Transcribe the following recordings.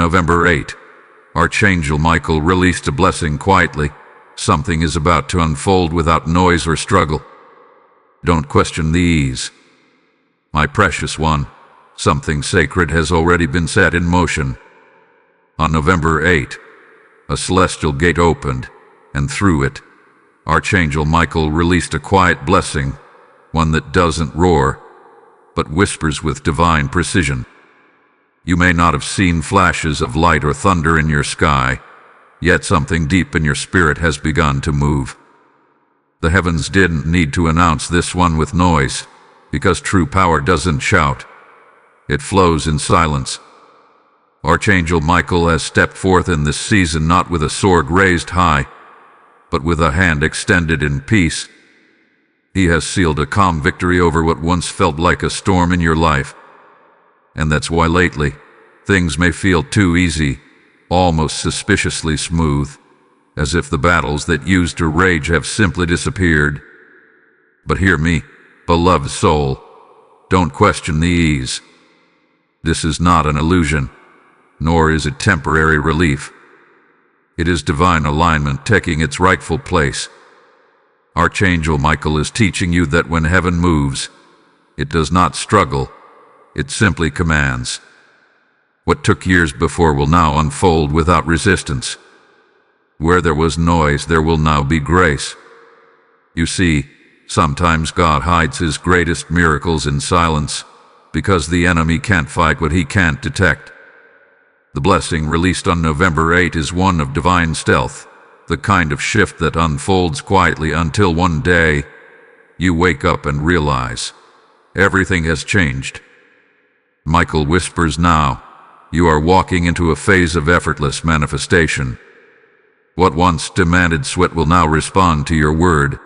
November 8, Archangel Michael released a blessing quietly. Something is about to unfold without noise or struggle. Don't question the ease. My precious one, something sacred has already been set in motion. On November 8, a celestial gate opened, and through it, Archangel Michael released a quiet blessing, one that doesn't roar, but whispers with divine precision. You may not have seen flashes of light or thunder in your sky, yet something deep in your spirit has begun to move. The heavens didn't need to announce this one with noise, because true power doesn't shout. It flows in silence. Archangel Michael has stepped forth in this season not with a sword raised high, but with a hand extended in peace. He has sealed a calm victory over what once felt like a storm in your life. And that's why lately, things may feel too easy, almost suspiciously smooth, as if the battles that used to rage have simply disappeared. But hear me, beloved soul, don't question the ease. This is not an illusion, nor is it temporary relief. It is divine alignment taking its rightful place. Archangel Michael is teaching you that when heaven moves, it does not struggle, it simply commands. What took years before will now unfold without resistance. Where there was noise, there will now be grace. You see, sometimes God hides his greatest miracles in silence, because the enemy can't fight what he can't detect. The blessing released on November 8 is one of divine stealth, the kind of shift that unfolds quietly until one day, you wake up and realize everything has changed. Michael whispers now, you are walking into a phase of effortless manifestation. What once demanded sweat will now respond to your word.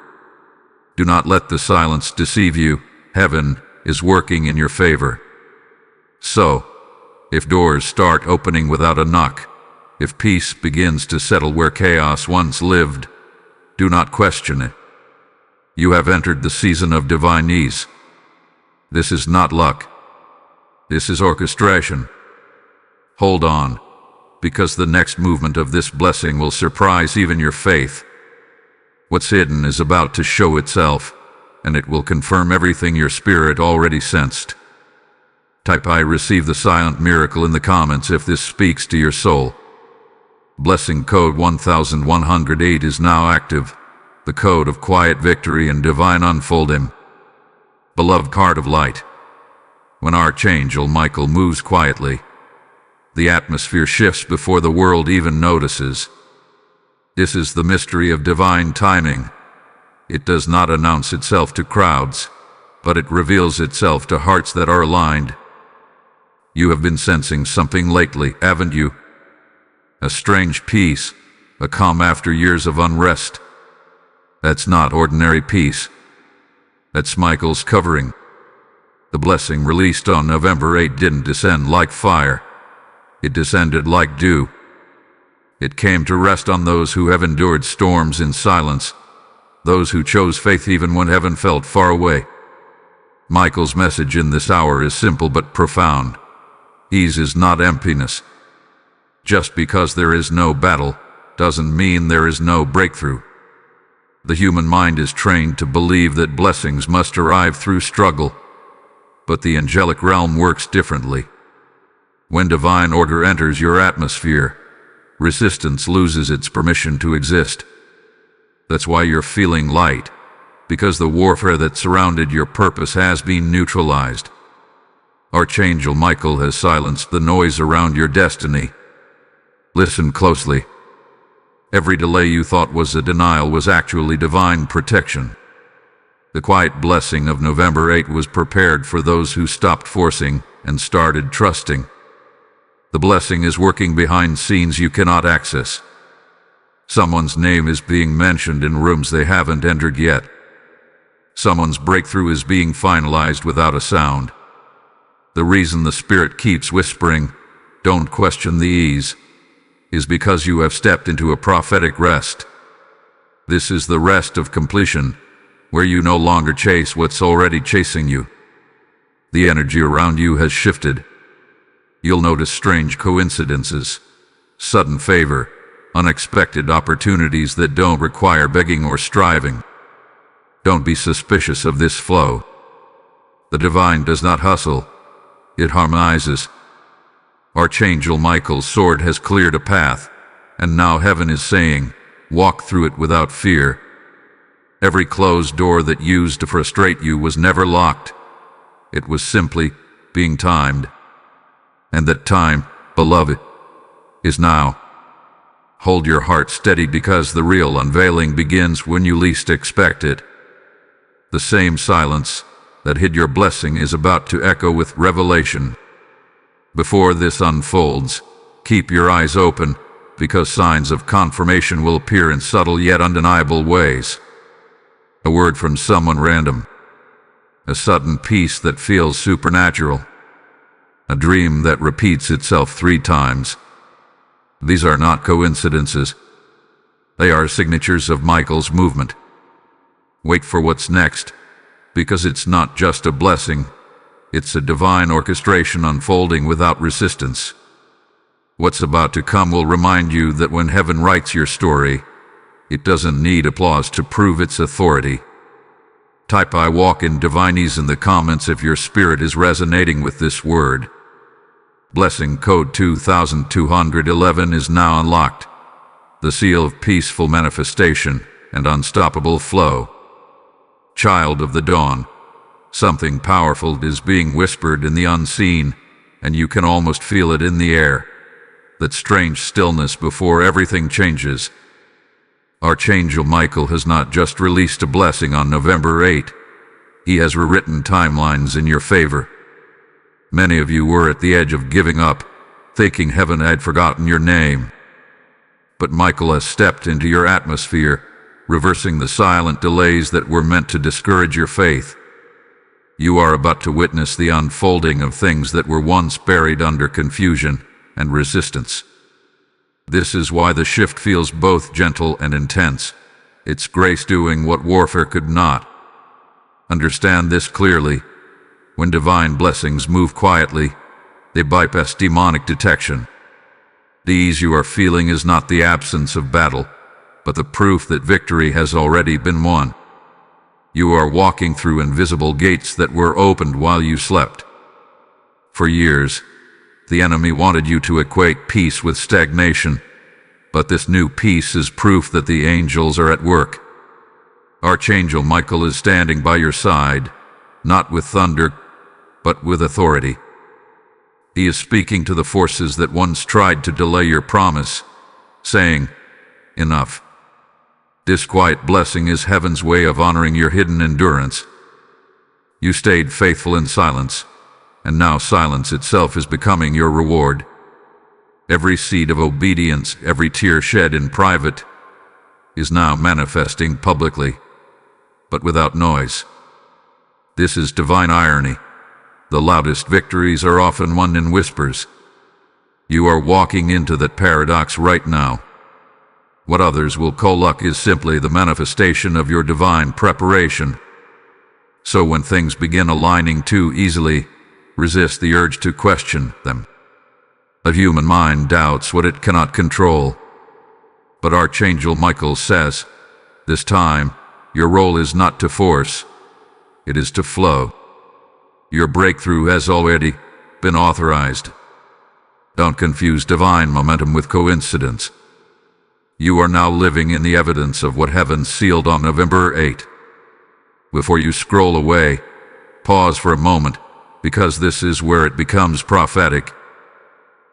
Do not let the silence deceive you. Heaven is working in your favor. So, if doors start opening without a knock, if peace begins to settle where chaos once lived, do not question it. You have entered the season of divine ease. This is not luck. This is orchestration. Hold on, because the next movement of this blessing will surprise even your faith. What's hidden is about to show itself, and it will confirm everything your spirit already sensed. Type I receive the silent miracle in the comments if this speaks to your soul. Blessing code 1108 is now active, the code of quiet victory and divine unfolding. Beloved card of light, when Archangel Michael moves quietly, the atmosphere shifts before the world even notices. This is the mystery of divine timing. It does not announce itself to crowds, but it reveals itself to hearts that are aligned. You have been sensing something lately, haven't you? A strange peace, a calm after years of unrest. That's not ordinary peace. That's Michael's covering. The blessing released on November 8 didn't descend like fire. It descended like dew. It came to rest on those who have endured storms in silence, those who chose faith even when heaven felt far away. Michael's message in this hour is simple but profound. Ease is not emptiness. Just because there is no battle doesn't mean there is no breakthrough. The human mind is trained to believe that blessings must arrive through struggle, but the angelic realm works differently. When divine order enters your atmosphere, resistance loses its permission to exist. That's why you're feeling light, because the warfare that surrounded your purpose has been neutralized. Archangel Michael has silenced the noise around your destiny. Listen closely. Every delay you thought was a denial was actually divine protection. The quiet blessing of November 8 was prepared for those who stopped forcing and started trusting. The blessing is working behind scenes you cannot access. Someone's name is being mentioned in rooms they haven't entered yet. Someone's breakthrough is being finalized without a sound. The reason the Spirit keeps whispering, "Don't question the ease," is because you have stepped into a prophetic rest. This is the rest of completion, where you no longer chase what's already chasing you. The energy around you has shifted. You'll notice strange coincidences, sudden favor, unexpected opportunities that don't require begging or striving. Don't be suspicious of this flow. The divine does not hustle, it harmonizes. Archangel Michael's sword has cleared a path, and now heaven is saying, walk through it without fear. Every closed door that used to frustrate you was never locked. It was simply being timed. And that time, beloved, is now. Hold your heart steady because the real unveiling begins when you least expect it. The same silence that hid your blessing is about to echo with revelation. Before this unfolds, keep your eyes open, because signs of confirmation will appear in subtle yet undeniable ways. A word from someone random, a sudden peace that feels supernatural, a dream that repeats itself 3 times. These are not coincidences. They are signatures of Michael's movement. Wait for what's next, because it's not just a blessing, it's a divine orchestration unfolding without resistance. What's about to come will remind you that when heaven writes your story, it doesn't need applause to prove its authority. Type "I walk in divine ease" in the comments if your spirit is resonating with this word. Blessing code 2211 is now unlocked. The seal of peaceful manifestation and unstoppable flow. Child of the dawn, something powerful is being whispered in the unseen, and you can almost feel it in the air. That strange stillness before everything changes. Archangel Michael has not just released a blessing on November 8. He has rewritten timelines in your favor. Many of you were at the edge of giving up, thinking heaven had forgotten your name. But Michael has stepped into your atmosphere, reversing the silent delays that were meant to discourage your faith. You are about to witness the unfolding of things that were once buried under confusion and resistance. This is why the shift feels both gentle and intense. It's grace doing what warfare could not. Understand this clearly. When divine blessings move quietly, they bypass demonic detection. The ease you are feeling is not the absence of battle, but the proof that victory has already been won. You are walking through invisible gates that were opened while you slept. For years, the enemy wanted you to equate peace with stagnation, but this new peace is proof that the angels are at work. Archangel Michael is standing by your side, not with thunder, but with authority. He is speaking to the forces that once tried to delay your promise, saying, "Enough." This quiet blessing is heaven's way of honoring your hidden endurance. You stayed faithful in silence, and now silence itself is becoming your reward. Every seed of obedience, every tear shed in private, is now manifesting publicly, but without noise. This is divine irony. The loudest victories are often won in whispers. You are walking into that paradox right now. What others will call luck is simply the manifestation of your divine preparation. So when things begin aligning too easily, resist the urge to question them. The human mind doubts what it cannot control. But Archangel Michael says, this time, your role is not to force, it is to flow. Your breakthrough has already been authorized. Don't confuse divine momentum with coincidence. You are now living in the evidence of what heaven sealed on November 8. Before you scroll away, pause for a moment, because this is where it becomes prophetic.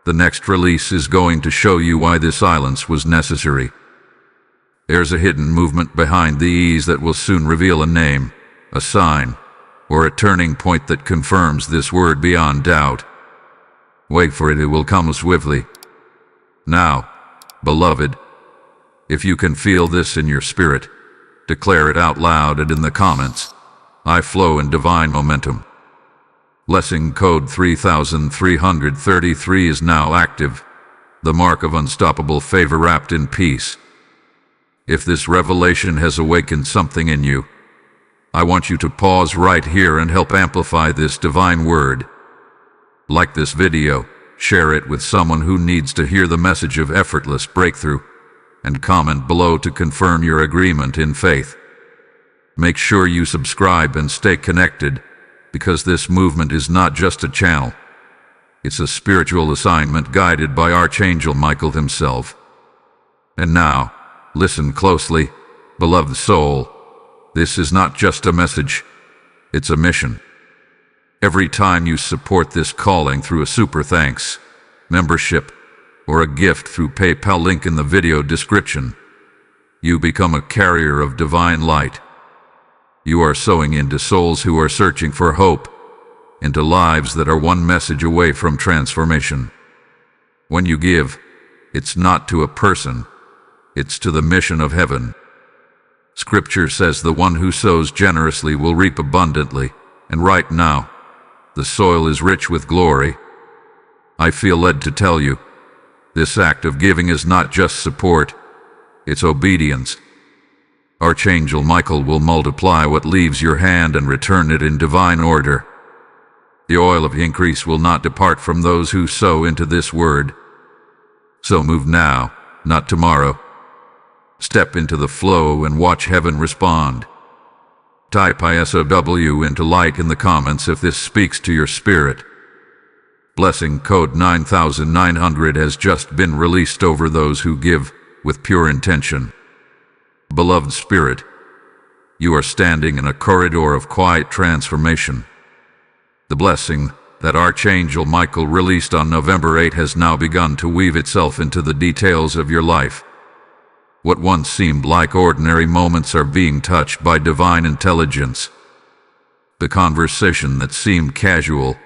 The next release is going to show you why this silence was necessary. There's a hidden movement behind the ease that will soon reveal a name, a sign, or a turning point that confirms this word beyond doubt. Wait for it, it will come swiftly. Now, beloved, if you can feel this in your spirit, declare it out loud and in the comments. I flow in divine momentum. Blessing code 3333 is now active, the mark of unstoppable favor wrapped in peace. If this revelation has awakened something in you, I want you to pause right here and help amplify this divine word. Like this video, share it with someone who needs to hear the message of effortless breakthrough, and comment below to confirm your agreement in faith. Make sure you subscribe and stay connected, because this movement is not just a channel. It's a spiritual assignment guided by Archangel Michael himself. And now, listen closely, beloved soul. This is not just a message, it's a mission. Every time you support this calling through a super thanks, membership, or a gift through PayPal link in the video description, you become a carrier of divine light. You are sowing into souls who are searching for hope, into lives that are one message away from transformation. When you give, it's not to a person, it's to the mission of heaven. Scripture says the one who sows generously will reap abundantly, and right now, the soil is rich with glory. I feel led to tell you, this act of giving is not just support, it's obedience. Archangel Michael will multiply what leaves your hand and return it in divine order. The oil of increase will not depart from those who sow into this word. So move now, not tomorrow. Step into the flow and watch heaven respond. Type ISOW into light in the comments if this speaks to your spirit. Blessing code 9900 has just been released over those who give with pure intention. Beloved spirit, you are standing in a corridor of quiet transformation. The blessing that Archangel Michael released on November 8 has now begun to weave itself into the details of your life. What once seemed like ordinary moments are being touched by divine intelligence. The conversation that seemed casual,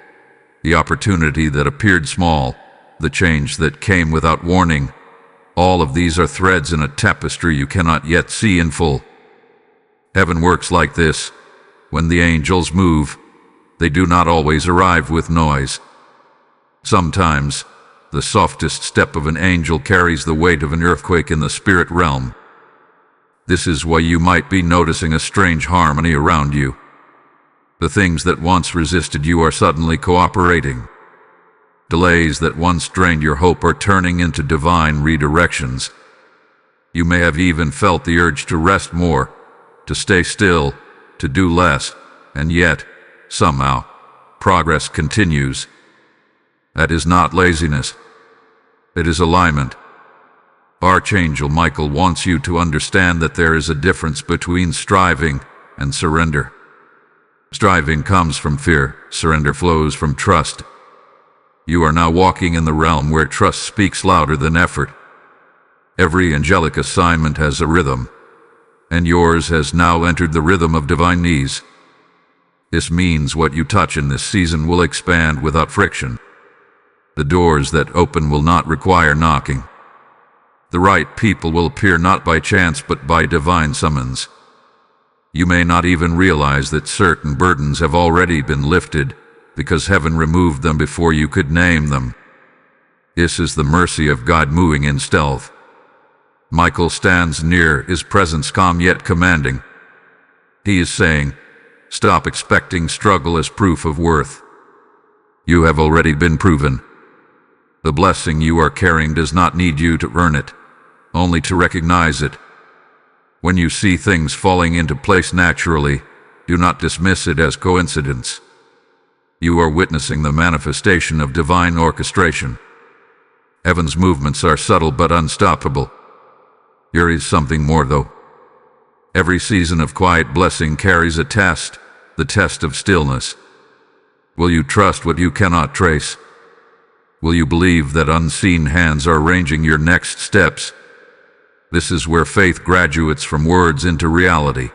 the opportunity that appeared small, the change that came without warning, all of these are threads in a tapestry you cannot yet see in full. Heaven works like this. When the angels move, they do not always arrive with noise. Sometimes, the softest step of an angel carries the weight of an earthquake in the spirit realm. This is why you might be noticing a strange harmony around you. The things that once resisted you are suddenly cooperating. Delays that once drained your hope are turning into divine redirections. You may have even felt the urge to rest more, to stay still, to do less, and yet, somehow, progress continues. That is not laziness. It is alignment. Archangel Michael wants you to understand that there is a difference between striving and surrender. Striving comes from fear, surrender flows from trust. You are now walking in the realm where trust speaks louder than effort. Every angelic assignment has a rhythm, and yours has now entered the rhythm of divine ease. This means what you touch in this season will expand without friction. The doors that open will not require knocking. The right people will appear not by chance but by divine summons. You may not even realize that certain burdens have already been lifted because heaven removed them before you could name them. This is the mercy of God moving in stealth. Michael stands near, his presence calm yet commanding. He is saying, stop expecting struggle as proof of worth. You have already been proven. The blessing you are carrying does not need you to earn it, only to recognize it. When you see things falling into place naturally, do not dismiss it as coincidence. You are witnessing the manifestation of divine orchestration. Heaven's movements are subtle but unstoppable. There is something more, though. Every season of quiet blessing carries a test, the test of stillness. Will you trust what you cannot trace? Will you believe that unseen hands are arranging your next steps? This is where faith graduates from words into reality.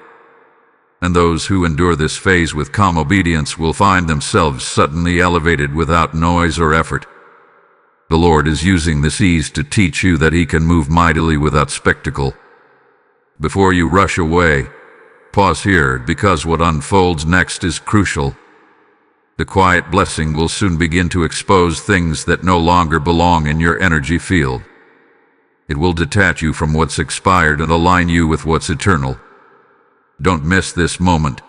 And those who endure this phase with calm obedience will find themselves suddenly elevated without noise or effort. The Lord is using this ease to teach you that He can move mightily without spectacle. Before you rush away, pause here, because what unfolds next is crucial. The quiet blessing will soon begin to expose things that no longer belong in your energy field. It will detach you from what's expired and align you with what's eternal. Don't miss this moment,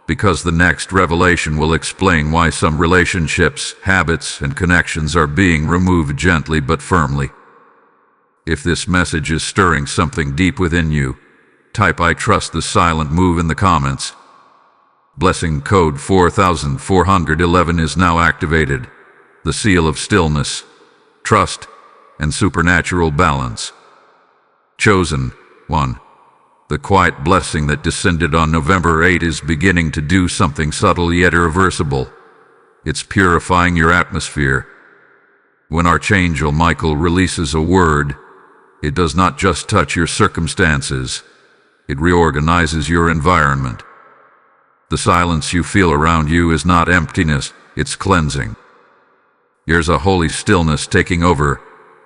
because the next revelation will explain why some relationships, habits, and connections are being removed gently but firmly. If this message is stirring something deep within you, type "I trust the silent move" in the comments. Blessing code 4411 is now activated. The seal of stillness, trust, and supernatural balance. Chosen 1. The quiet blessing that descended on November 8 is beginning to do something subtle yet irreversible. It's purifying your atmosphere. When Archangel Michael releases a word, it does not just touch your circumstances, it reorganizes your environment. The silence you feel around you is not emptiness, it's cleansing. There's a holy stillness taking over,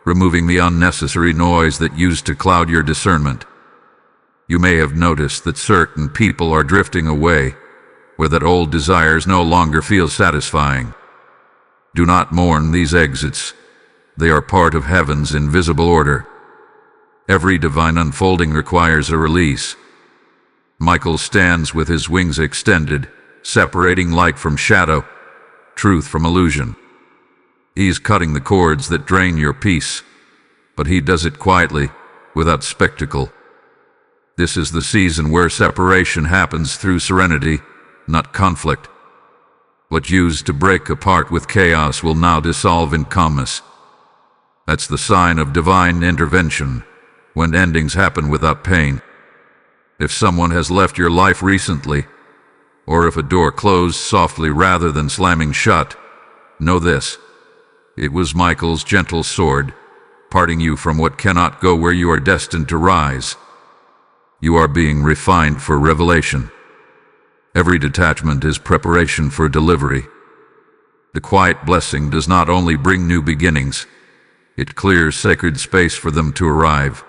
removing the unnecessary noise that used to cloud your discernment. You may have noticed that certain people are drifting away, where that old desires no longer feel satisfying. Do not mourn these exits. They are part of heaven's invisible order. Every divine unfolding requires a release. Michael stands with his wings extended, separating light from shadow, truth from illusion. He's cutting the cords that drain your peace, but he does it quietly, without spectacle. This is the season where separation happens through serenity, not conflict. What used to break apart with chaos will now dissolve in calmness. That's the sign of divine intervention, when endings happen without pain. If someone has left your life recently, or if a door closed softly rather than slamming shut, know this: it was Michael's gentle sword, parting you from what cannot go where you are destined to rise. You are being refined for revelation. Every detachment is preparation for delivery. The quiet blessing does not only bring new beginnings, it clears sacred space for them to arrive.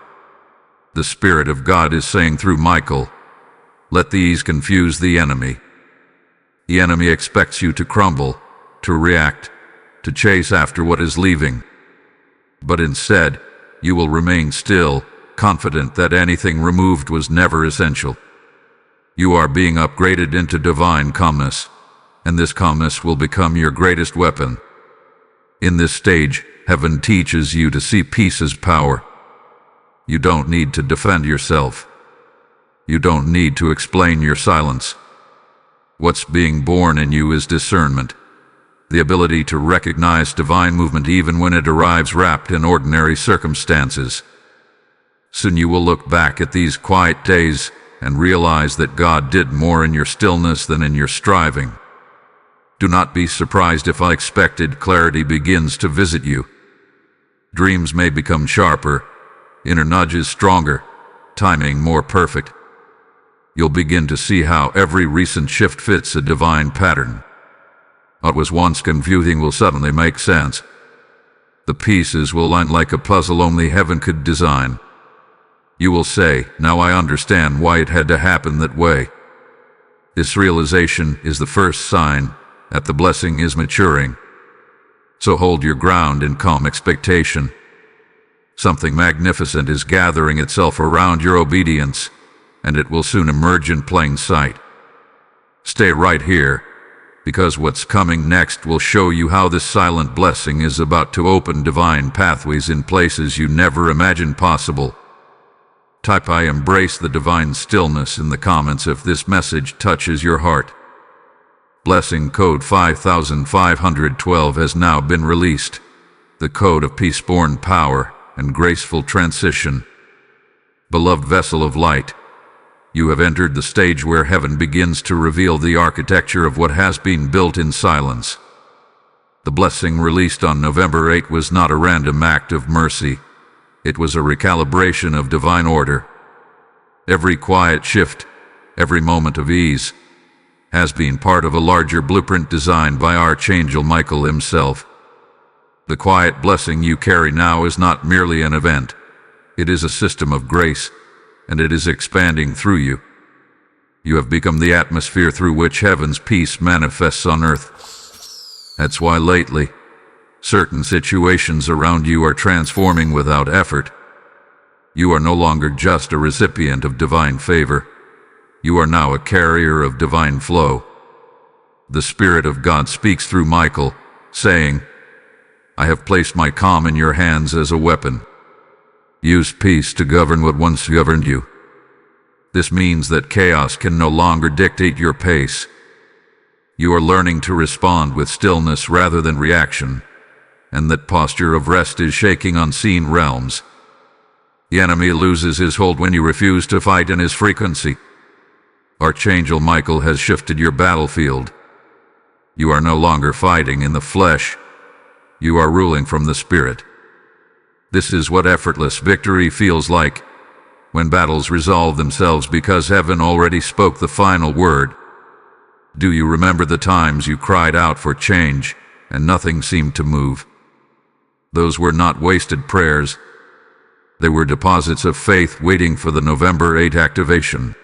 The Spirit of God is saying through Michael, let these confuse the enemy. The enemy expects you to crumble, to react, to chase after what is leaving. But instead, you will remain still, confident that anything removed was never essential. You are being upgraded into divine calmness, and this calmness will become your greatest weapon. In this stage, heaven teaches you to see peace as power. You don't need to defend yourself. You don't need to explain your silence. What's being born in you is discernment, the ability to recognize divine movement even when it arrives wrapped in ordinary circumstances. Soon you will look back at these quiet days and realize that God did more in your stillness than in your striving. Do not be surprised if unexpected clarity begins to visit you. Dreams may become sharper, inner nudges stronger, timing more perfect. You'll begin to see how every recent shift fits a divine pattern. What was once confusing will suddenly make sense. The pieces will line like a puzzle only heaven could design. You will say, now I understand why it had to happen that way. This realization is the first sign that the blessing is maturing. So hold your ground in calm expectation. Something magnificent is gathering itself around your obedience, and it will soon emerge in plain sight. Stay right here, because what's coming next will show you how this silent blessing is about to open divine pathways in places you never imagined possible. Type "I embrace the divine stillness" in the comments if this message touches your heart. Blessing code 5512 has now been released, the code of peace-born power and graceful transition. Beloved vessel of light, you have entered the stage where heaven begins to reveal the architecture of what has been built in silence. The blessing released on November 8 was not a random act of mercy. It was a recalibration of divine order. Every quiet shift, every moment of ease, has been part of a larger blueprint designed by Archangel Michael himself. The quiet blessing you carry now is not merely an event. It is a system of grace, and it is expanding through you. You have become the atmosphere through which heaven's peace manifests on earth. That's why lately, certain situations around you are transforming without effort. You are no longer just a recipient of divine favor. You are now a carrier of divine flow. The Spirit of God speaks through Michael, saying, I have placed my calm in your hands as a weapon. Use peace to govern what once governed you. This means that chaos can no longer dictate your pace. You are learning to respond with stillness rather than reaction, and that posture of rest is shaking unseen realms. The enemy loses his hold when you refuse to fight in his frequency. Archangel Michael has shifted your battlefield. You are no longer fighting in the flesh. You are ruling from the Spirit. This is what effortless victory feels like, when battles resolve themselves because heaven already spoke the final word. Do you remember the times you cried out for change and nothing seemed to move? Those were not wasted prayers. They were deposits of faith waiting for the November 8 activation.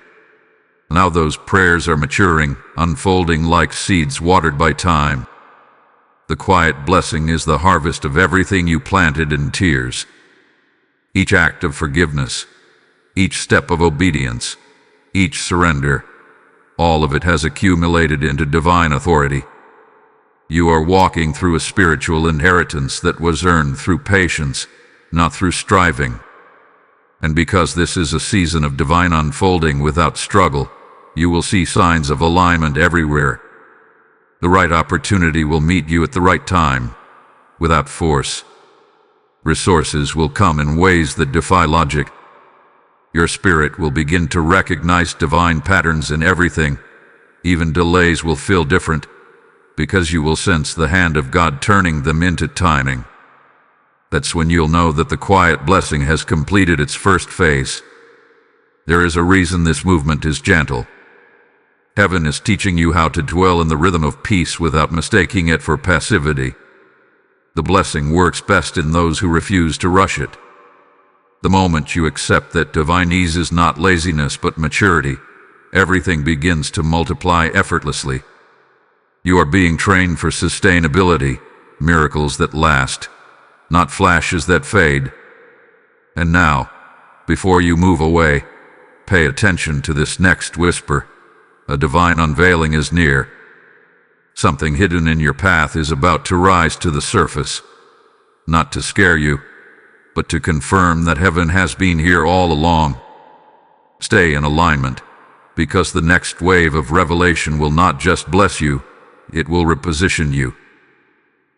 Now those prayers are maturing, unfolding like seeds watered by time. The quiet blessing is the harvest of everything you planted in tears. Each act of forgiveness, each step of obedience, each surrender, all of it has accumulated into divine authority. You are walking through a spiritual inheritance that was earned through patience, not through striving. And because this is a season of divine unfolding without struggle, you will see signs of alignment everywhere. The right opportunity will meet you at the right time, without force. Resources will come in ways that defy logic. Your spirit will begin to recognize divine patterns in everything. Even delays will feel different, because you will sense the hand of God turning them into timing. That's when you'll know that the quiet blessing has completed its first phase. There is a reason this movement is gentle. Heaven is teaching you how to dwell in the rhythm of peace without mistaking it for passivity. The blessing works best in those who refuse to rush it. The moment you accept that divine ease is not laziness but maturity, everything begins to multiply effortlessly. You are being trained for sustainability, miracles that last, not flashes that fade. And now, before you move away, pay attention to this next whisper. A divine unveiling is near. Something hidden in your path is about to rise to the surface, not to scare you, but to confirm that heaven has been here all along. Stay in alignment, because the next wave of revelation will not just bless you, it will reposition you.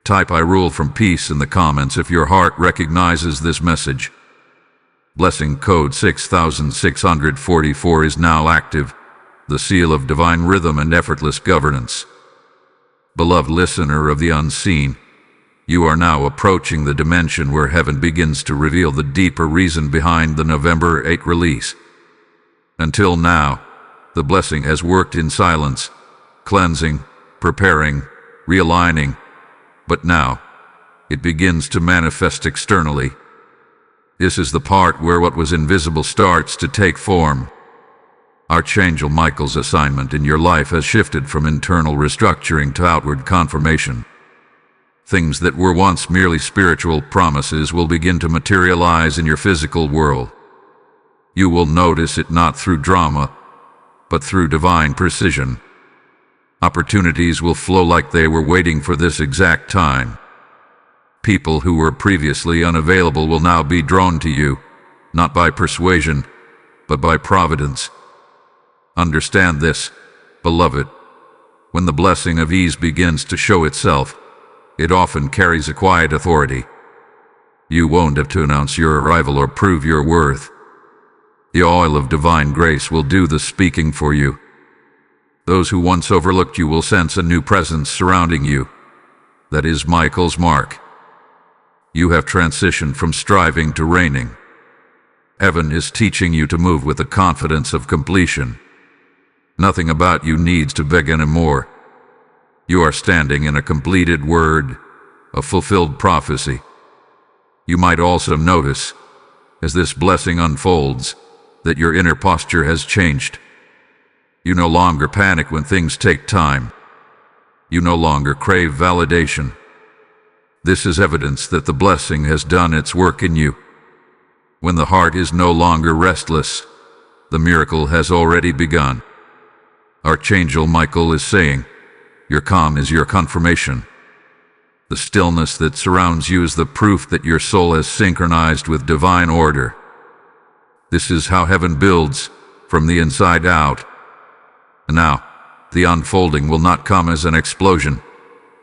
Type "I rule from peace" in the comments if your heart recognizes this message. Blessing code 6644 is now active, the seal of divine rhythm and effortless governance. Beloved listener of the unseen, you are now approaching the dimension where heaven begins to reveal the deeper reason behind the November 8 release. Until now, the blessing has worked in silence, cleansing, preparing, realigning, but now it begins to manifest externally. This is the part where what was invisible starts to take form. Archangel Michael's assignment in your life has shifted from internal restructuring to outward confirmation. Things that were once merely spiritual promises will begin to materialize in your physical world. You will notice it not through drama, but through divine precision. Opportunities will flow like they were waiting for this exact time. People who were previously unavailable will now be drawn to you, not by persuasion, but by providence. Understand this, beloved. When the blessing of ease begins to show itself, it often carries a quiet authority. You won't have to announce your arrival or prove your worth. The oil of divine grace will do the speaking for you. Those who once overlooked you will sense a new presence surrounding you. That is Michael's mark. You have transitioned from striving to reigning. Heaven is teaching you to move with the confidence of completion. Nothing about you needs to beg anymore. You are standing in a completed word, a fulfilled prophecy. You might also notice, as this blessing unfolds, that your inner posture has changed. You no longer panic when things take time. You no longer crave validation. This is evidence that the blessing has done its work in you. When the heart is no longer restless, the miracle has already begun. Archangel Michael is saying, your calm is your confirmation. The stillness that surrounds you is the proof that your soul has synchronized with divine order. This is how heaven builds, from the inside out. And now, the unfolding will not come as an explosion,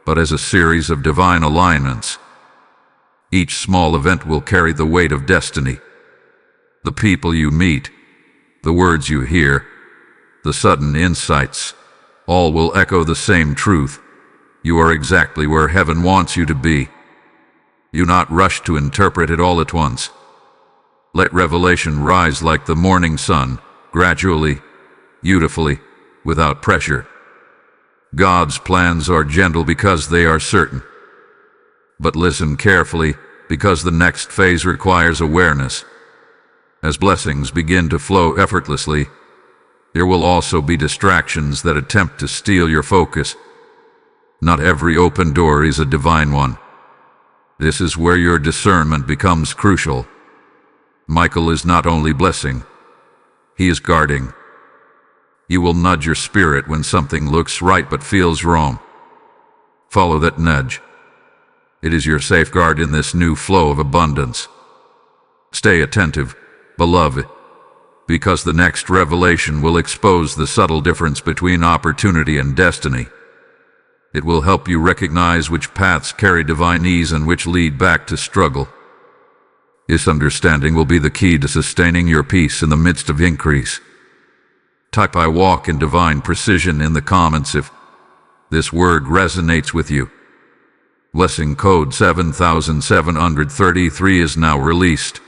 but as a series of divine alignments. Each small event will carry the weight of destiny. The people you meet, the words you hear, the sudden insights, all will echo the same truth. You are exactly where heaven wants you to be. Do not rush to interpret it all at once. Let revelation rise like the morning sun, gradually, beautifully, without pressure. God's plans are gentle because they are certain. But listen carefully, because the next phase requires awareness. As blessings begin to flow effortlessly, there will also be distractions that attempt to steal your focus. Not every open door is a divine one. This is where your discernment becomes crucial. Michael is not only blessing, he is guarding. You will nudge your spirit when something looks right but feels wrong. Follow that nudge. It is your safeguard in this new flow of abundance. Stay attentive, beloved, because the next revelation will expose the subtle difference between opportunity and destiny. It will help you recognize which paths carry divine ease and which lead back to struggle. This understanding will be the key to sustaining your peace in the midst of increase. Type "I walk in divine precision" in the comments if this word resonates with you. Blessing code 7733 is now released.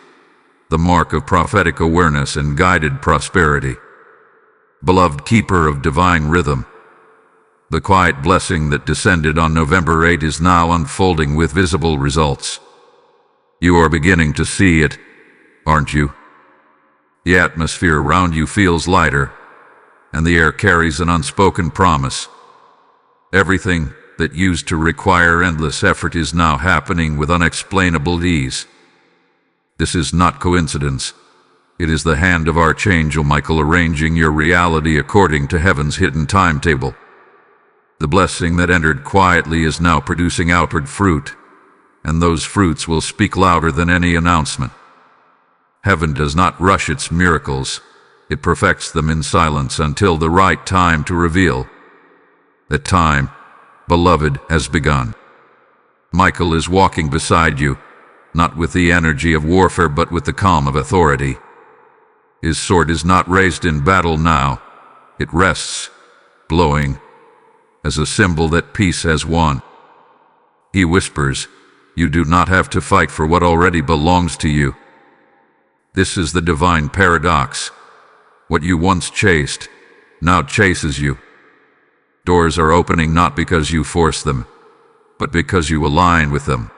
The mark of prophetic awareness and guided prosperity. Beloved keeper of divine rhythm, the quiet blessing that descended on November 8 is now unfolding with visible results. You are beginning to see it, aren't you? The atmosphere around you feels lighter, and the air carries an unspoken promise. Everything that used to require endless effort is now happening with unexplainable ease. This is not coincidence. It is the hand of Archangel Michael arranging your reality according to heaven's hidden timetable. The blessing that entered quietly is now producing outward fruit, and those fruits will speak louder than any announcement. Heaven does not rush its miracles. It perfects them in silence until the right time to reveal. That time, beloved, has begun. Michael is walking beside you, not with the energy of warfare but with the calm of authority. His sword is not raised in battle now. It rests, glowing, as a symbol that peace has won. He whispers, you do not have to fight for what already belongs to you. This is the divine paradox. What you once chased, now chases you. Doors are opening not because you force them, but because you align with them.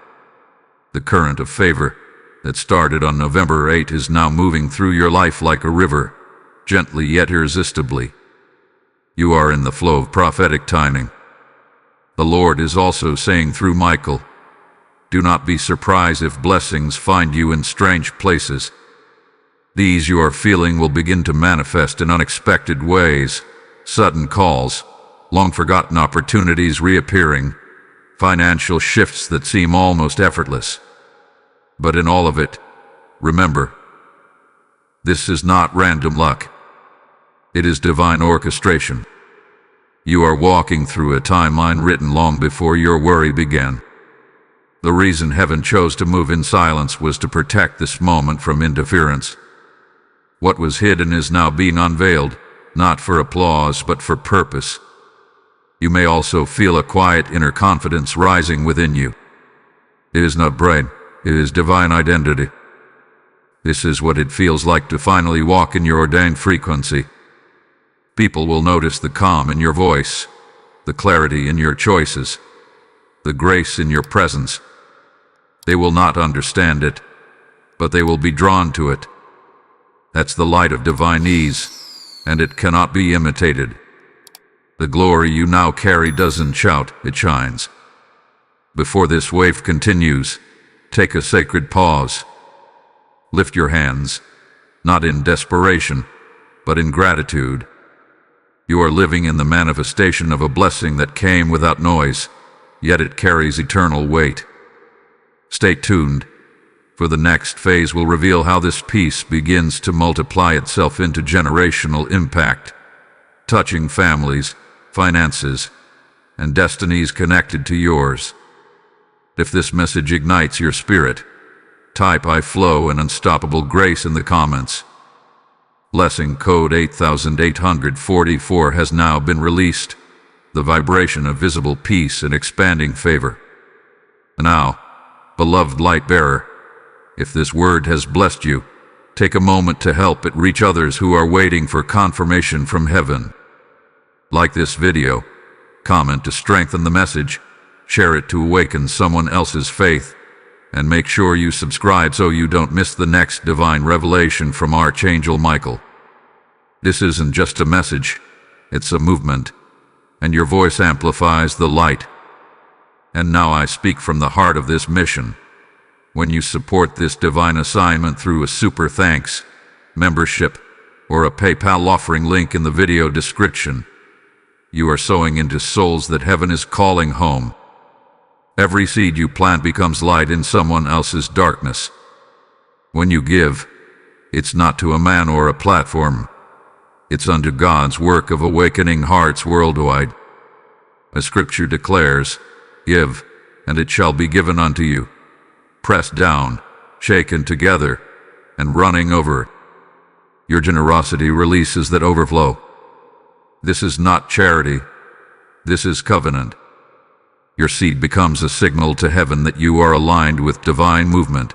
The current of favor that started on November 8 is now moving through your life like a river, gently yet irresistibly. You are in the flow of prophetic timing. The Lord is also saying through Michael, do not be surprised if blessings find you in strange places. These you are feeling will begin to manifest in unexpected ways, sudden calls, long-forgotten opportunities reappearing, financial shifts that seem almost effortless. But in all of it, remember, this is not random luck. It is divine orchestration. You are walking through a timeline written long before your worry began. The reason heaven chose to move in silence was to protect this moment from interference. What was hidden is now being unveiled, not for applause but for purpose. You may also feel a quiet inner confidence rising within you. It is not pride, it is divine identity. This is what it feels like to finally walk in your ordained frequency. People will notice the calm in your voice, the clarity in your choices, the grace in your presence. They will not understand it, but they will be drawn to it. That's the light of divine ease, and it cannot be imitated. The glory you now carry doesn't shout, it shines. Before this wave continues, take a sacred pause. Lift your hands, not in desperation, but in gratitude. You are living in the manifestation of a blessing that came without noise, yet it carries eternal weight. Stay tuned, for the next phase will reveal how this peace begins to multiply itself into generational impact, touching families, finances, and destinies connected to yours. If this message ignites your spirit, type "I flow in unstoppable grace" in the comments. Blessing code 8844 has now been released, the vibration of visible peace and expanding favor. And now, beloved light bearer, if this word has blessed you, take a moment to help it reach others who are waiting for confirmation from heaven. Like this video, comment to strengthen the message, share it to awaken someone else's faith, and make sure you subscribe so you don't miss the next divine revelation from Archangel Michael. This isn't just a message, it's a movement, and your voice amplifies the light. And now I speak from the heart of this mission. When you support this divine assignment through a super thanks, membership, or a PayPal offering link in the video description, you are sowing into souls that heaven is calling home. Every seed you plant becomes light in someone else's darkness. When you give, it's not to a man or a platform. It's unto God's work of awakening hearts worldwide. As Scripture declares, "Give, and it shall be given unto you, pressed down, shaken together, and running over." Your generosity releases that overflow. This is not charity. This is covenant. Your seed becomes a signal to heaven that you are aligned with divine movement.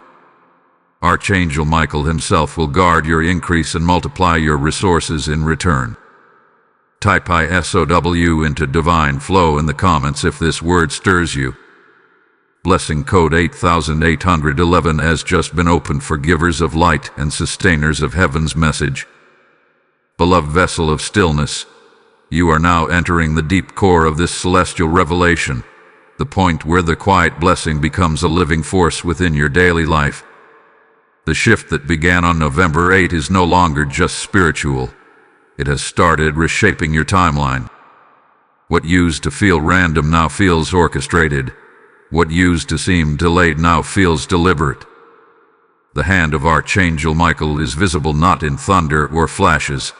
Archangel Michael himself will guard your increase and multiply your resources in return. Type ISOW into divine flow in the comments if this word stirs you. Blessing code 8811 has just been opened for givers of light and sustainers of heaven's message. Beloved vessel of stillness, you are now entering the deep core of this celestial revelation, the point where the quiet blessing becomes a living force within your daily life. The shift that began on November 8 is no longer just spiritual. It has started reshaping your timeline. What used to feel random now feels orchestrated. What used to seem delayed now feels deliberate. The hand of Archangel Michael is visible not in thunder or flashes,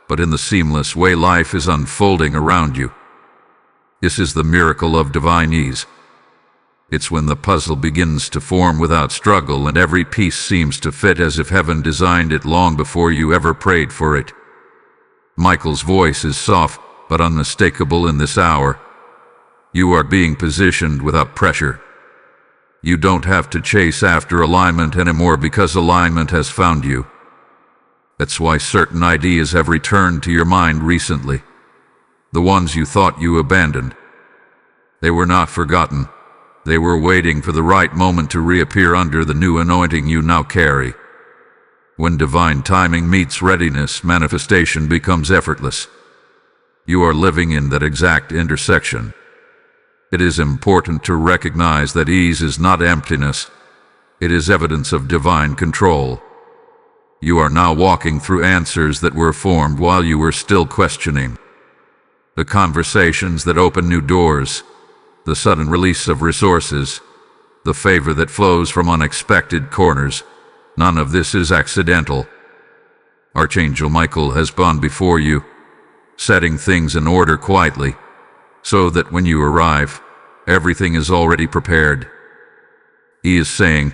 but in the seamless way life is unfolding around you. This is the miracle of divine ease. It's when the puzzle begins to form without struggle and every piece seems to fit as if heaven designed it long before you ever prayed for it. Michael's voice is soft but unmistakable in this hour. You are being positioned without pressure. You don't have to chase after alignment anymore because alignment has found you. That's why certain ideas have returned to your mind recently. The ones you thought you abandoned. They were not forgotten. They were waiting for the right moment to reappear under the new anointing you now carry. When divine timing meets readiness, manifestation becomes effortless. You are living in that exact intersection. It is important to recognize that ease is not emptiness. It is evidence of divine control. You are now walking through answers that were formed while you were still questioning. The conversations that open new doors, the sudden release of resources, the favor that flows from unexpected corners, none of this is accidental. Archangel Michael has gone before you, setting things in order quietly, so that when you arrive, everything is already prepared. He is saying,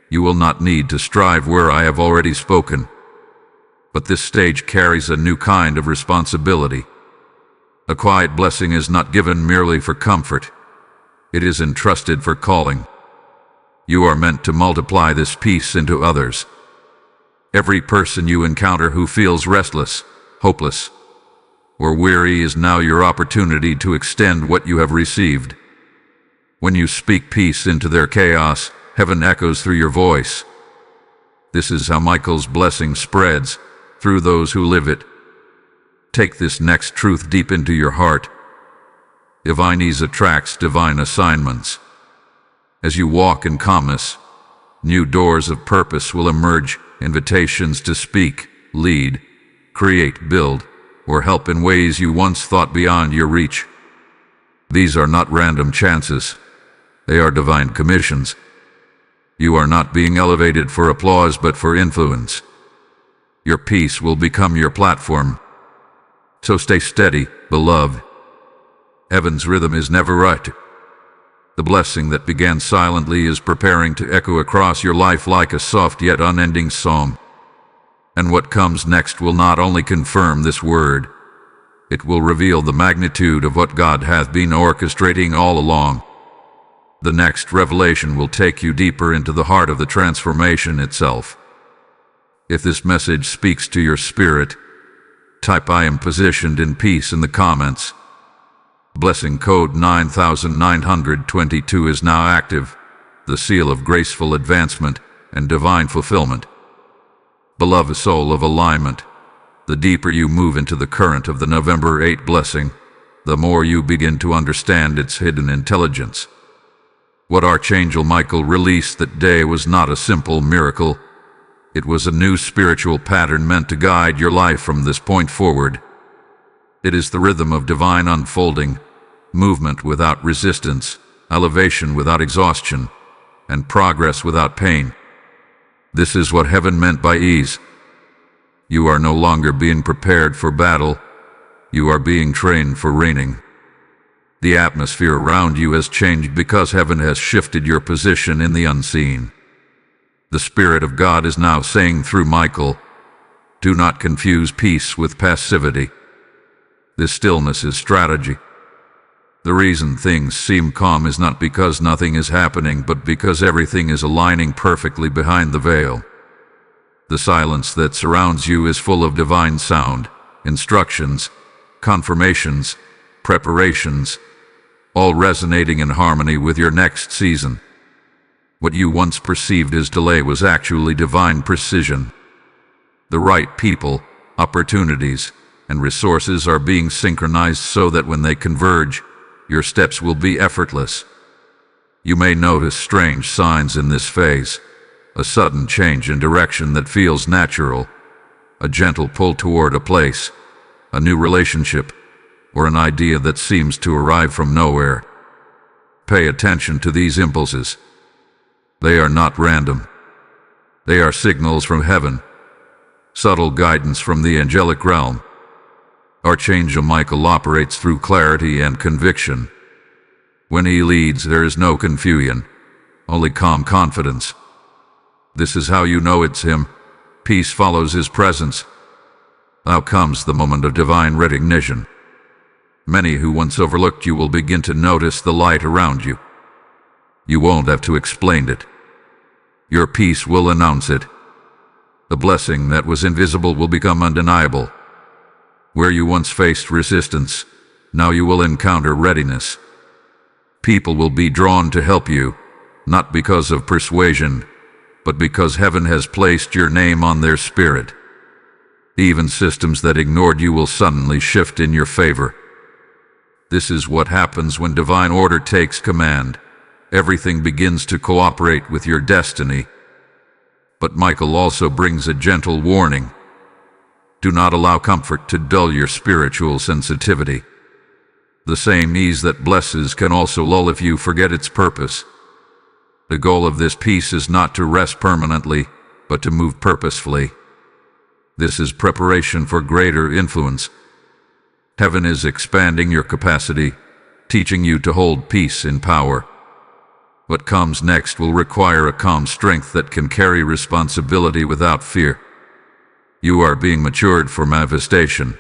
"You will not need to strive where I have already spoken." But this stage carries a new kind of responsibility. A quiet blessing is not given merely for comfort. It is entrusted for calling. You are meant to multiply this peace into others. Every person you encounter who feels restless, hopeless, or weary is now your opportunity to extend what you have received. When you speak peace into their chaos, heaven echoes through your voice. This is how Michael's blessing spreads, through those who live it. Take this next truth deep into your heart. Divine ease attracts divine assignments. As you walk in calmness, new doors of purpose will emerge, invitations to speak, lead, create, build, or help in ways you once thought beyond your reach. These are not random chances. They are divine commissions. You are not being elevated for applause but for influence. Your peace will become your platform. So stay steady, beloved. Heaven's rhythm is never right. The blessing that began silently is preparing to echo across your life like a soft yet unending psalm. And what comes next will not only confirm this word, it will reveal the magnitude of what God hath been orchestrating all along. The next revelation will take you deeper into the heart of the transformation itself. If this message speaks to your spirit, type "I am positioned in peace" in the comments. Blessing code 9922 is now active, the seal of graceful advancement and divine fulfillment. Beloved soul of alignment, the deeper you move into the current of the November 8 blessing, the more you begin to understand its hidden intelligence. What Archangel Michael released that day was not a simple miracle. It was a new spiritual pattern meant to guide your life from this point forward. It is the rhythm of divine unfolding, movement without resistance, elevation without exhaustion, and progress without pain. This is what heaven meant by ease. You are no longer being prepared for battle. You are being trained for reigning. The atmosphere around you has changed because heaven has shifted your position in the unseen. The Spirit of God is now saying through Michael, do not confuse peace with passivity. This stillness is strategy. The reason things seem calm is not because nothing is happening, but because everything is aligning perfectly behind the veil. The silence that surrounds you is full of divine sound, instructions, confirmations, preparations, all resonating in harmony with your next season. What you once perceived as delay was actually divine precision. The right people, opportunities, and resources are being synchronized so that when they converge, your steps will be effortless. You may notice strange signs in this phase, a sudden change in direction that feels natural, a gentle pull toward a place, a new relationship, or an idea that seems to arrive from nowhere. Pay attention to these impulses. They are not random. They are signals from heaven, subtle guidance from the angelic realm. Archangel Michael operates through clarity and conviction. When he leads, there is no confusion, only calm confidence. This is how you know it's him. Peace follows his presence. Now comes the moment of divine recognition. Many who once overlooked you will begin to notice the light around you. You won't have to explain it. Your peace will announce it. The blessing that was invisible will become undeniable. Where you once faced resistance, now you will encounter readiness. People will be drawn to help you, not because of persuasion, but because heaven has placed your name on their spirit. Even systems that ignored you will suddenly shift in your favor. This is what happens when divine order takes command. Everything begins to cooperate with your destiny. But Michael also brings a gentle warning. Do not allow comfort to dull your spiritual sensitivity. The same ease that blesses can also lull if you forget its purpose. The goal of this peace is not to rest permanently, but to move purposefully. This is preparation for greater influence. Heaven is expanding your capacity, teaching you to hold peace in power. What comes next will require a calm strength that can carry responsibility without fear. You are being matured for manifestation.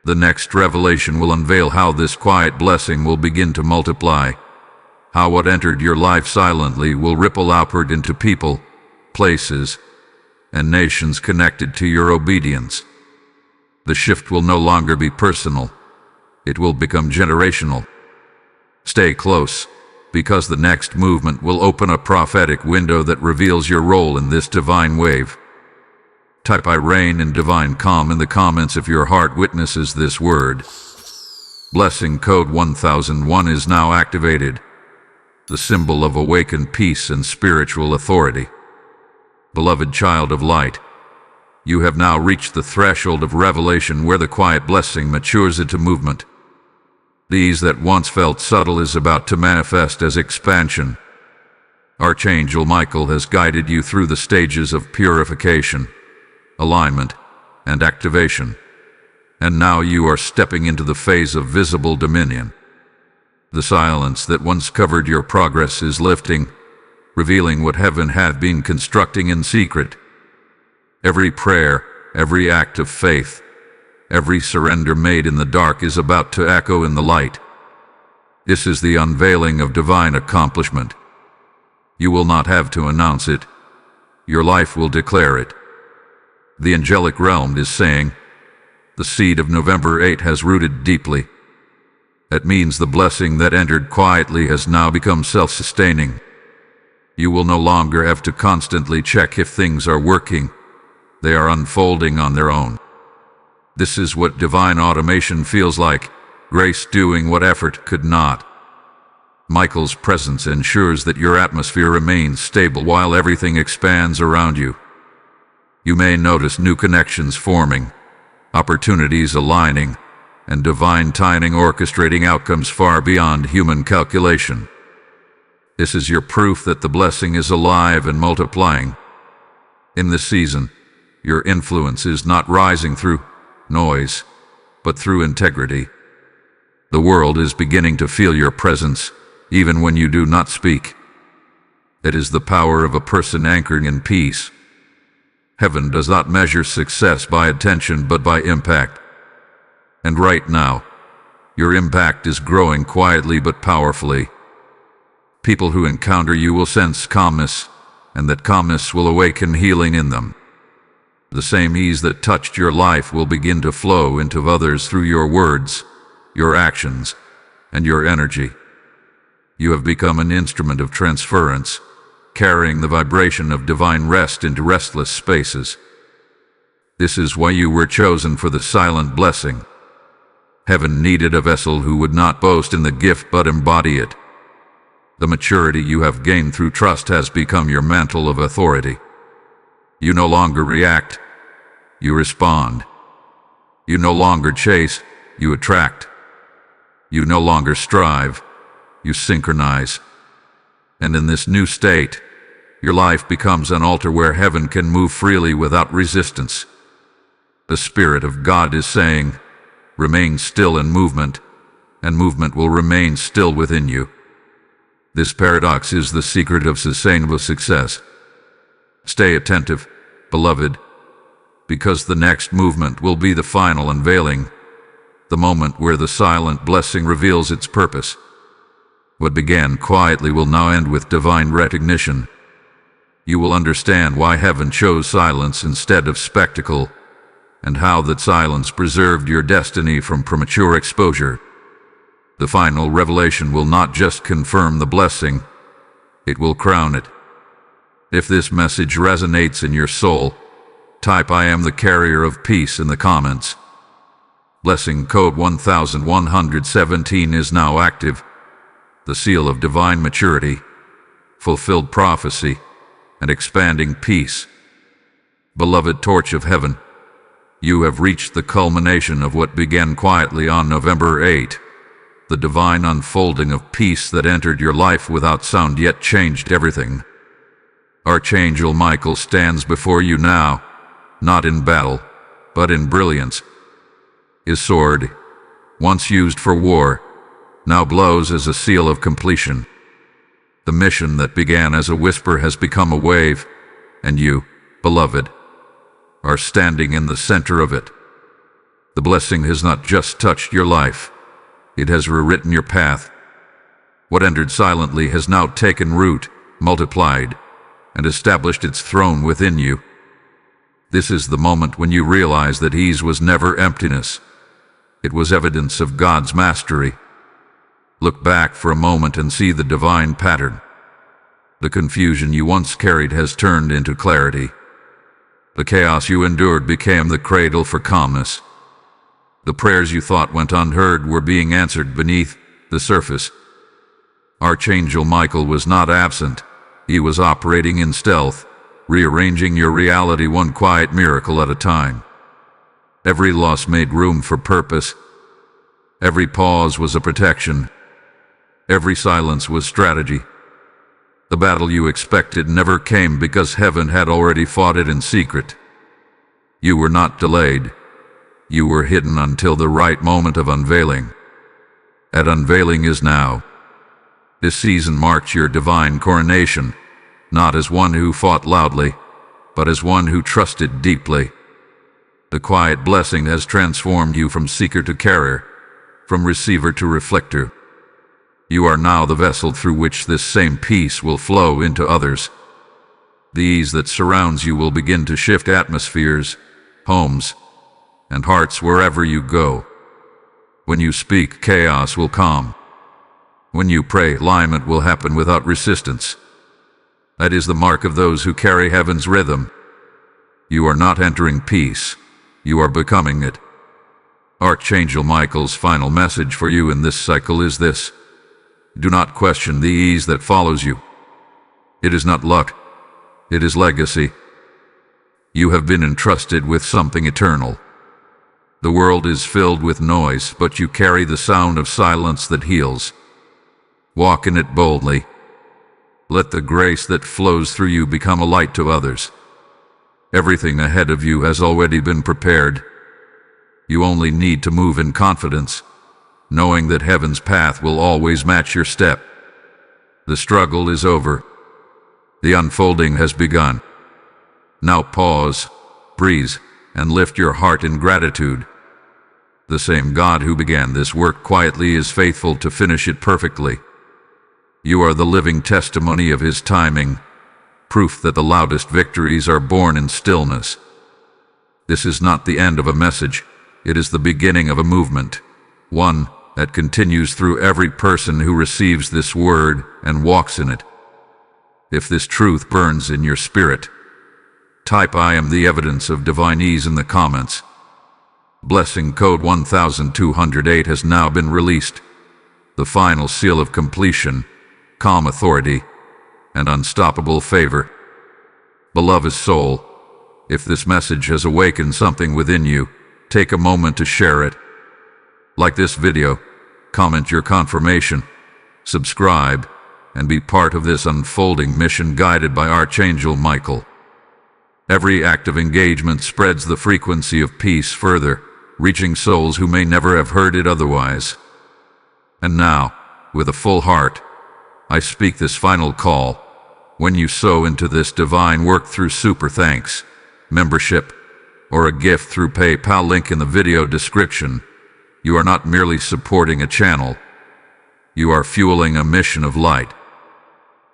The next revelation will unveil how this quiet blessing will begin to multiply, how what entered your life silently will ripple outward into people, places, and nations connected to your obedience. The shift will no longer be personal. It will become generational. Stay close, because the next movement will open a prophetic window that reveals your role in this divine wave. Type "I reign in divine calm" in the comments if your heart witnesses this word. Blessing code 1001 is now activated, the symbol of awakened peace and spiritual authority. Beloved child of light, You have now reached the threshold of revelation where the quiet blessing matures into movement. The ease that once felt subtle is about to manifest as expansion. Archangel Michael has guided you through the stages of purification, alignment, and activation. And now you are stepping into the phase of visible dominion. The silence that once covered your progress is lifting, revealing what heaven had been constructing in secret. Every prayer, every act of faith, every surrender made in the dark is about to echo in the light. This is the unveiling of divine accomplishment. You will not have to announce it. Your life will declare it. The angelic realm is saying, the seed of November 8 has rooted deeply. That means the blessing that entered quietly has now become self-sustaining. You will no longer have to constantly check if things are working. They are unfolding on their own. This is what divine automation feels like, grace doing what effort could not. Michael's presence ensures that your atmosphere remains stable while everything expands around you. You may notice new connections forming, opportunities aligning, and divine timing orchestrating outcomes far beyond human calculation. This is your proof that the blessing is alive and multiplying. In this season, your influence is not rising through noise, but through integrity. The world is beginning to feel your presence, even when you do not speak. It is the power of a person anchored in peace. Heaven does not measure success by attention but by impact. And right now, your impact is growing quietly but powerfully. People who encounter you will sense calmness, and that calmness will awaken healing in them. The same ease that touched your life will begin to flow into others through your words, your actions, and your energy. You have become an instrument of transference, carrying the vibration of divine rest into restless spaces. This is why you were chosen for the silent blessing. Heaven needed a vessel who would not boast in the gift but embody it. The maturity you have gained through trust has become your mantle of authority. You no longer react, you respond. You no longer chase, you attract. You no longer strive, you synchronize. And in this new state, your life becomes an altar where heaven can move freely without resistance. The Spirit of God is saying, remain still in movement, and movement will remain still within you. This paradox is the secret of sustainable success. Stay attentive, beloved, because the next movement will be the final unveiling, the moment where the silent blessing reveals its purpose. What began quietly will now end with divine recognition. You will understand why heaven chose silence instead of spectacle, and how that silence preserved your destiny from premature exposure. The final revelation will not just confirm the blessing, it will crown it. If this message resonates in your soul, type "I am the carrier of peace" in the comments. Blessing code 1117 is now active. The seal of divine maturity, fulfilled prophecy, and expanding peace. Beloved torch of heaven, you have reached the culmination of what began quietly on November 8. The divine unfolding of peace that entered your life without sound yet changed everything. Archangel Michael stands before you now, not in battle, but in brilliance. His sword, once used for war, now blows as a seal of completion. The mission that began as a whisper has become a wave, and you, beloved, are standing in the center of it. The blessing has not just touched your life, it has rewritten your path. What entered silently has now taken root, multiplied, and established its throne within you. This is the moment when you realize that ease was never emptiness. It was evidence of God's mastery. Look back for a moment and see the divine pattern. The confusion you once carried has turned into clarity. The chaos you endured became the cradle for calmness. The prayers you thought went unheard were being answered beneath the surface. Archangel Michael was not absent. He was operating in stealth, rearranging your reality one quiet miracle at a time. Every loss made room for purpose. Every pause was a protection. Every silence was strategy. The battle you expected never came because heaven had already fought it in secret. You were not delayed. You were hidden until the right moment of unveiling. And unveiling is now. This season marks your divine coronation, not as one who fought loudly, but as one who trusted deeply. The quiet blessing has transformed you from seeker to carrier, from receiver to reflector. You are now the vessel through which this same peace will flow into others. The ease that surrounds you will begin to shift atmospheres, homes, and hearts wherever you go. When you speak, chaos will calm. When you pray, alignment will happen without resistance. That is the mark of those who carry heaven's rhythm. You are not entering peace. You are becoming it. Archangel Michael's final message for you in this cycle is this: do not question the ease that follows you. It is not luck. It is legacy. You have been entrusted with something eternal. The world is filled with noise, but you carry the sound of silence that heals. Walk in it boldly. Let the grace that flows through you become a light to others. Everything ahead of you has already been prepared. You only need to move in confidence, knowing that heaven's path will always match your step. The struggle is over. The unfolding has begun. Now pause, breathe, and lift your heart in gratitude. The same God who began this work quietly is faithful to finish it perfectly. You are the living testimony of His timing, proof that the loudest victories are born in stillness. This is not the end of a message. It is the beginning of a movement, one that continues through every person who receives this word and walks in it. If this truth burns in your spirit, type "I am the evidence of divine ease" in the comments. Blessing code 1208 has now been released. The final seal of completion, calm authority, and unstoppable favor. Beloved soul, if this message has awakened something within you, take a moment to share it. Like this video, comment your confirmation, subscribe, and be part of this unfolding mission guided by Archangel Michael. Every act of engagement spreads the frequency of peace further, reaching souls who may never have heard it otherwise. And now, with a full heart, I speak this final call. When you sow into this divine work through super thanks, membership, or a gift through PayPal link in the video description, you are not merely supporting a channel. You are fueling a mission of light.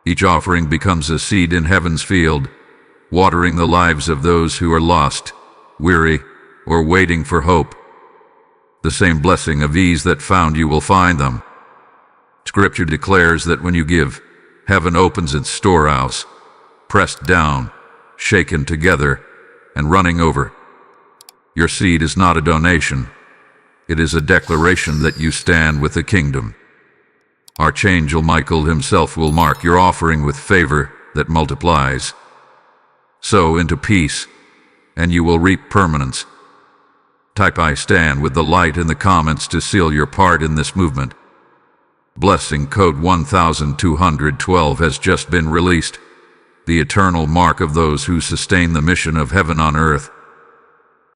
Each offering becomes a seed in heaven's field, watering the lives of those who are lost, weary, or waiting for hope. The same blessing of ease that found you will find them. Scripture declares that when you give, heaven opens its storehouse, pressed down, shaken together, and running over. Your seed is not a donation. It is a declaration that you stand with the kingdom. Archangel Michael himself will mark your offering with favor that multiplies. Sow into peace, and you will reap permanence. Type "I stand with the light" in the comments to seal your part in this movement. Blessing code 1212 has just been released, the eternal mark of those who sustain the mission of heaven on earth.